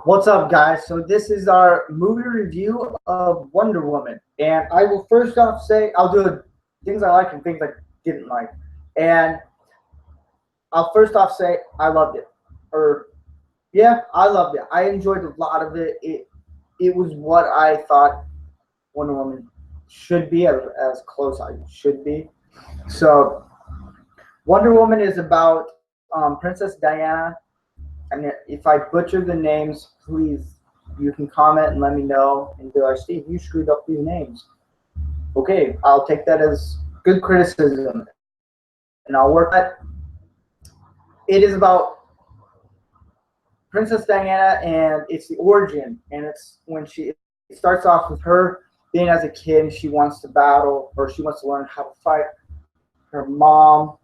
What's up, guys? So this is our movie review of Wonder Woman, and I will first off say I'll do things I like and things I didn't like, and I'll first off say I loved it, or yeah, I loved it. I enjoyed a lot of it. It was what I thought Wonder Woman should be, as close I should be. So Wonder Woman is about Princess Diana, and if I butcher the names, please you can comment and let me know and be like, Steve, you screwed up these names. Okay, I'll take that as good criticism and I'll work on it. It is about Princess Diana and it's the origin, and it's when it starts off with her being as a kid and she wants to battle or she wants to learn how to fight. Her mom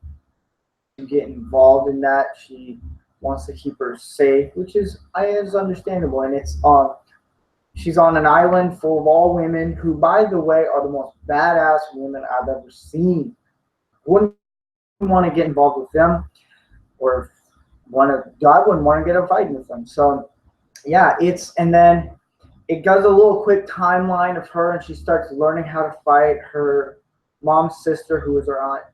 to get involved in that. She wants to keep her safe, which is understandable. And she's on an island full of all women who, by the way, are the most badass women I've ever seen. Wouldn't want to get involved with them, or I wouldn't want to get a fight with them. So yeah, and then it does a little quick timeline of her, and she starts learning how to fight. Her mom's sister, who is her aunt,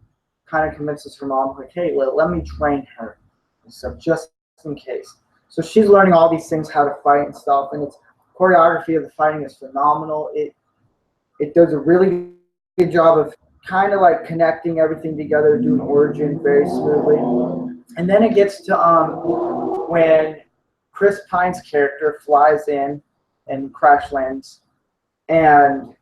kind of convinces her mom, like, hey, let me train her, so just in case. So she's learning all these things, how to fight and stuff, and it's choreography of the fighting is phenomenal. It does a really good job of kind of like connecting everything together, doing origin very smoothly, and then it gets to when Chris Pine's character flies in and crash lands, and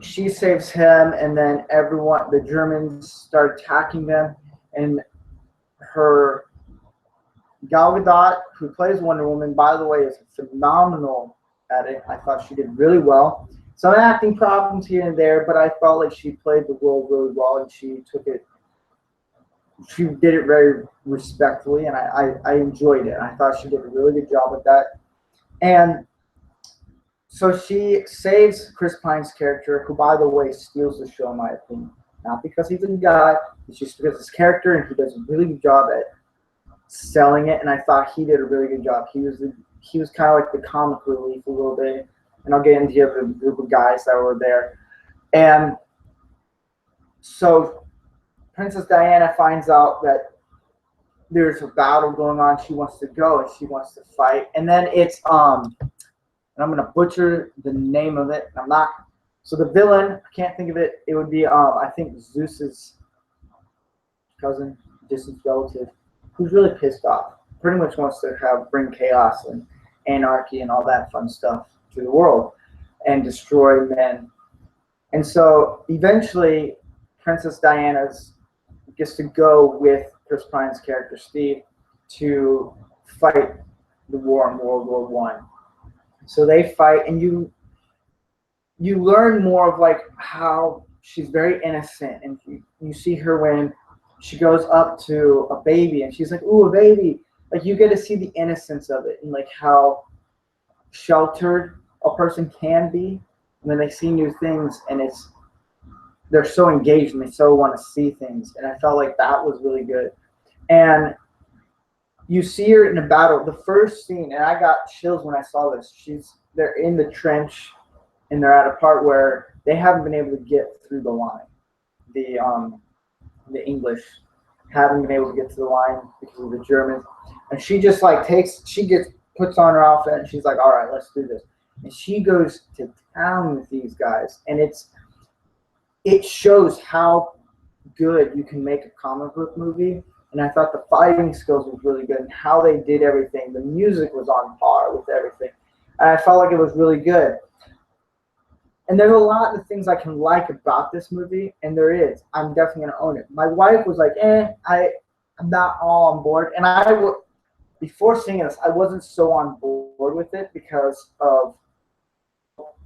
she saves him, and then the Germans start attacking them, and her Gal Gadot, who plays Wonder Woman, by the way, is phenomenal at it. I thought she did really well. Some acting problems here and there, but I felt like she played the role really well, and she did it very respectfully, and I enjoyed it. I thought she did a really good job with that. And so she saves Chris Pine's character, who, by the way, steals the show, in my opinion. Not because he's a guy, it's just because his character, and he does a really good job at selling it. And I thought he did a really good job. He was kind of like the comic relief a little bit. And I'll get into the group of guys that were there. And so Princess Diana finds out that there's a battle going on. She wants to go and she wants to fight. And then it's and I'm gonna butcher the name of it. I'm not. So the villain, I can't think of it. It would be I think Zeus's cousin, distant relative, who's really pissed off. Pretty much wants to bring chaos and anarchy and all that fun stuff to the world and destroy men. And so eventually, Princess Diana gets to go with Chris Pine's character Steve to fight the war in World War One. So they fight, and you learn more of like how she's very innocent, and you see her when she goes up to a baby, and she's like, "Ooh, a baby!" Like you get to see the innocence of it, and like how sheltered a person can be when they see new things, and they're so engaged and they so want to see things, and I felt like that was really good. And you see her in a battle. The first scene, and I got chills when I saw this. They're in the trench, and they're at a part where they haven't been able to get through the line. The English haven't been able to get to the line because of the Germans, and she just like puts on her outfit, and she's like, "All right, let's do this." And she goes to town with these guys, and it shows how good you can make a comic book movie. And I thought the fighting skills was really good, and how they did everything. The music was on par with everything. And I felt like it was really good. And there's a lot of things I can like about this movie, and there is. I'm definitely going to own it. My wife was like, I'm not all on board. And before seeing this, I wasn't so on board with it because of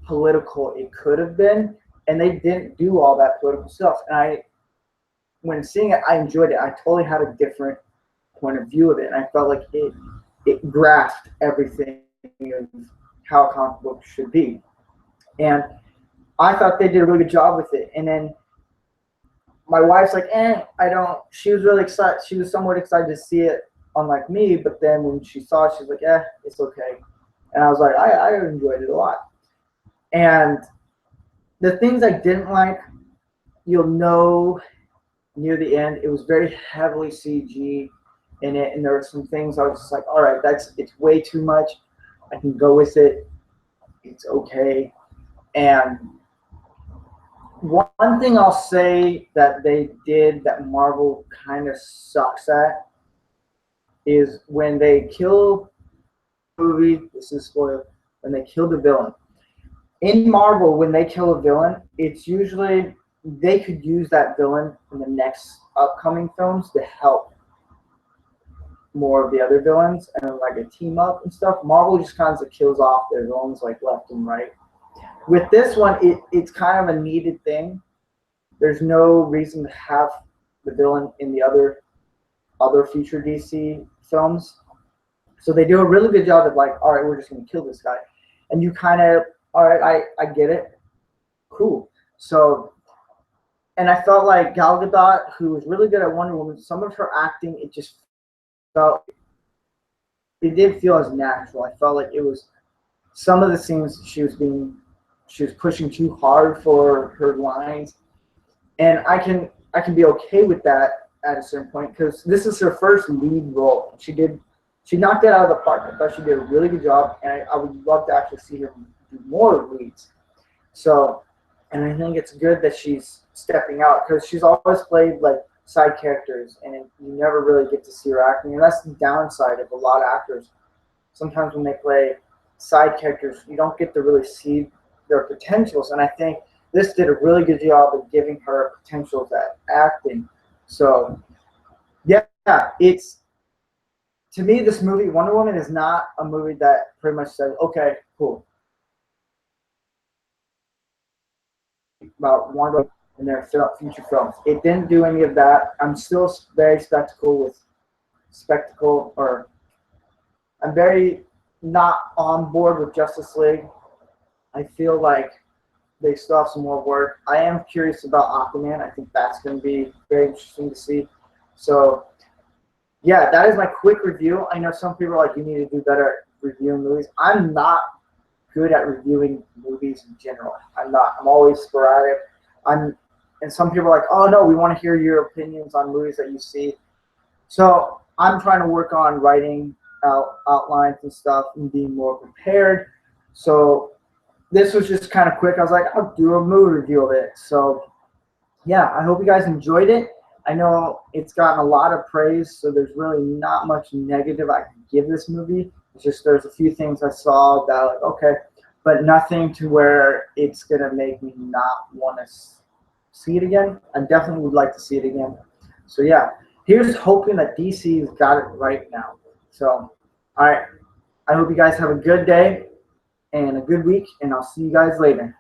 political it could have been. And they didn't do all that political stuff. And when seeing it, I enjoyed it. I totally had a different point of view of it, and I felt like it grasped everything of how a comic book should be. And I thought they did a really good job with it. And then my wife's like, I don't. She was really excited. She was somewhat excited to see it unlike me. But then when she saw it, she's like, "Yeah, it's okay." And I was like, I enjoyed it a lot. And the things I didn't like, you'll know near the end. It was very heavily CG in it, and there were some things I was just like, all right, it's way too much. I can go with it. It's okay. And one thing I'll say that they did that Marvel kind of sucks at is when they kill movie. This is spoiled. When they kill the villain in Marvel, when they kill a villain, it's usually they could use that villain in the next upcoming films to help more of the other villains and like a team up and stuff. Marvel just kind of kills off their villains like left and right. With this one, it's kind of a needed thing. There's no reason to have the villain in the other future DC films. So they do a really good job of like, all right, we're just going to kill this guy. And you kind of, all right, I get it. Cool. So, and I felt like Gal Gadot, who was really good at Wonder Woman, some of her acting, it just felt, it did feel as natural. I felt like it was, some of the scenes she was pushing too hard for her lines. And I can be okay with that at a certain point because this is her first lead role. She knocked it out of the park. I thought she did a really good job, and I would love to actually see her do more leads. So, and I think it's good that she's stepping out because she's always played like side characters, and you never really get to see her acting. And that's the downside of a lot of actors. Sometimes when they play side characters, you don't get to really see their potentials. And I think this did a really good job of giving her potentials at acting. So, yeah, it's, to me, this movie, Wonder Woman, is not a movie that pretty much says, okay, cool, about Wonder Woman in their future films. It didn't do any of that. I'm still very I'm very not on board with Justice League. I feel like they still have some more work. I am curious about Aquaman. I think that's going to be very interesting to see. So, yeah, that is my quick review. I know some people are like, you need to do better at reviewing movies. I'm not good at reviewing movies in general. I'm not. I'm always sporadic. And some people are like, oh, no, we want to hear your opinions on movies that you see. So I'm trying to work on writing outlines and stuff and being more prepared. So this was just kind of quick. I was like, I'll do a movie review of it. So, yeah, I hope you guys enjoyed it. I know it's gotten a lot of praise, so there's really not much negative I can give this movie. It's just there's a few things I saw that like, okay, but nothing to where it's going to make me not want to see it again. I definitely would like to see it again. So, yeah, here's hoping that DC's got it right now. So, all right, I hope you guys have a good day and a good week, and I'll see you guys later.